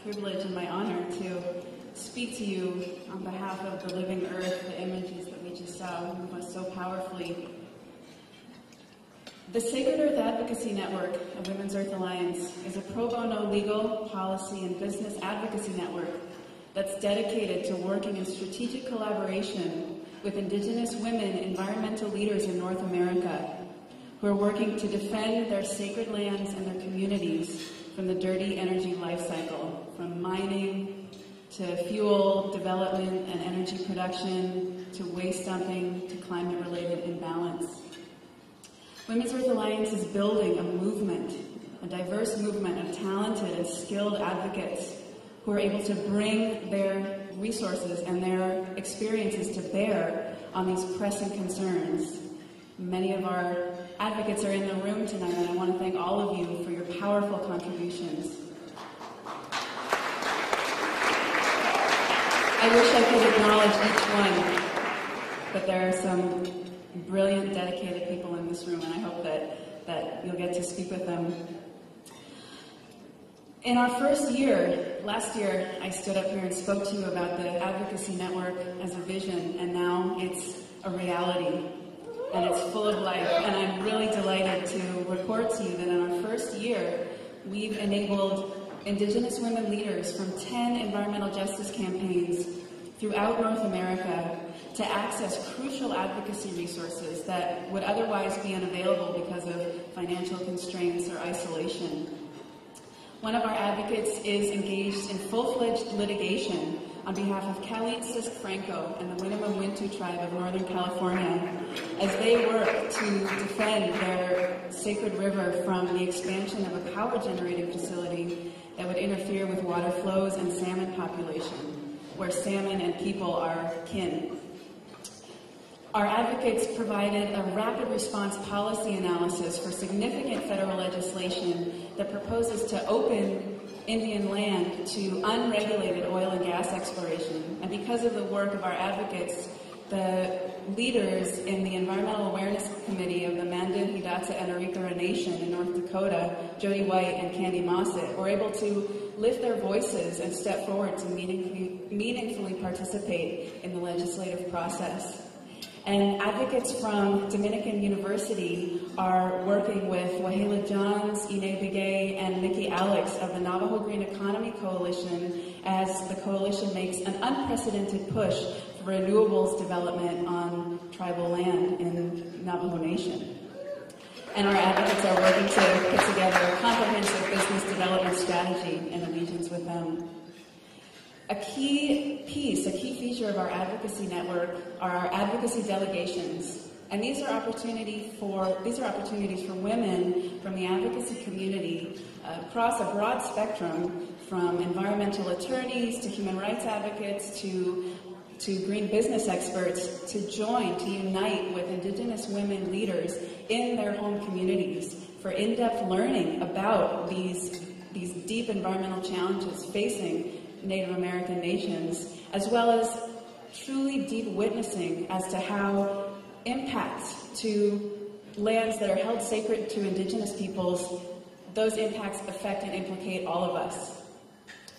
privilege and my honor to speak to you on behalf of the living earth, the images that we just saw move us so powerfully. The Sacred Earth Advocacy Network of Women's Earth Alliance is a pro bono legal, policy, and business advocacy network that's dedicated to working in strategic collaboration with Indigenous women environmental leaders in North America who are working to defend their sacred lands and their communities from the dirty energy life cycle, from mining to fuel development and energy production to waste dumping to climate-related imbalance. Women's Earth Alliance is building a movement, a diverse movement of talented and skilled advocates who are able to bring their resources and their experiences to bear on these pressing concerns. Many of our advocates are in the room tonight, and I want to thank all of you for your powerful contributions. I wish I could acknowledge each one, but there are some brilliant, dedicated people in this room, and I hope that you'll get to speak with them. In our first year, last year, I stood up here and spoke to you about the Advocacy Network as a vision, and now it's a reality, and it's full of life. And I'm really delighted to report to you that in our first year, we've enabled Indigenous women leaders from 10 environmental justice campaigns throughout North America to access crucial advocacy resources that would otherwise be unavailable because of financial constraints or isolation. One of our advocates is engaged in full-fledged litigation on behalf of Khalid Sisk Franco and the Winnemem Wintu tribe of Northern California as they work to defend their sacred river from the expansion of a power generating facility that would interfere with water flows and salmon population, where salmon and people are kin. Our advocates provided a rapid response policy analysis for significant federal legislation that proposes to open Indian land to unregulated oil and gas exploration. And because of the work of our advocates, the leaders in the Environmental Awareness Committee of the Mandan, Hidatsa, and Arikara Nation in North Dakota, Jody White and Candy Mossett, were able to lift their voices and step forward to meaningfully participate in the legislative process. And advocates from Dominican University are working with Wahala Johns, Ine Begay, and Nikki Alex of the Navajo Green Economy Coalition as the coalition makes an unprecedented push for renewables development on tribal land in Navajo Nation. And our advocates are working to put together a comprehensive business development strategy in allegiance with them. A key feature of our advocacy network are our advocacy delegations. And these are opportunities for women from the advocacy community across a broad spectrum, from environmental attorneys to human rights advocates to green business experts, to unite with Indigenous women leaders in their home communities for in-depth learning about these deep environmental challenges facing Native American nations, as well as truly deep witnessing as to how impacts to lands that are held sacred to Indigenous peoples, those impacts affect and implicate all of us.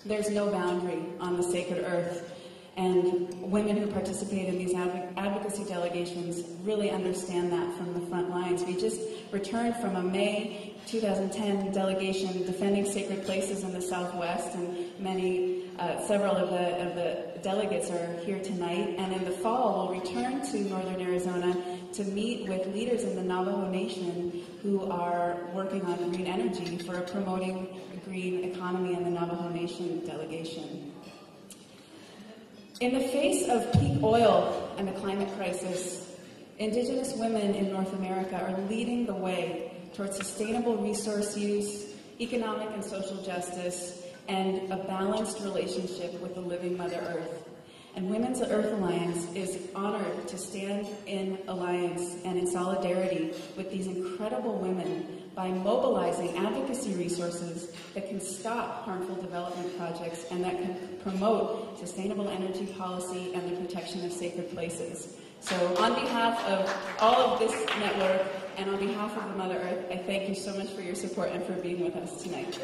There's no boundary on the sacred earth, and women who participate in these advocacy delegations really understand that from the front lines. We just returned from a May 2010 delegation defending sacred places in the Southwest, and several of the delegates are here tonight. And in the fall, we'll return to Northern Arizona to meet with leaders in the Navajo Nation who are working on green energy for promoting a green economy in the Navajo Nation delegation. In the face of peak oil and the climate crisis, Indigenous women in North America are leading the way towards sustainable resource use, economic and social justice, and a balanced relationship with the living Mother Earth. And Women's Earth Alliance is honored to stand in alliance and in solidarity with these incredible women by mobilizing advocacy resources that can stop harmful development projects and that can promote sustainable energy policy and the protection of sacred places. So on behalf of all of this network and on behalf of the Mother Earth, I thank you so much for your support and for being with us tonight.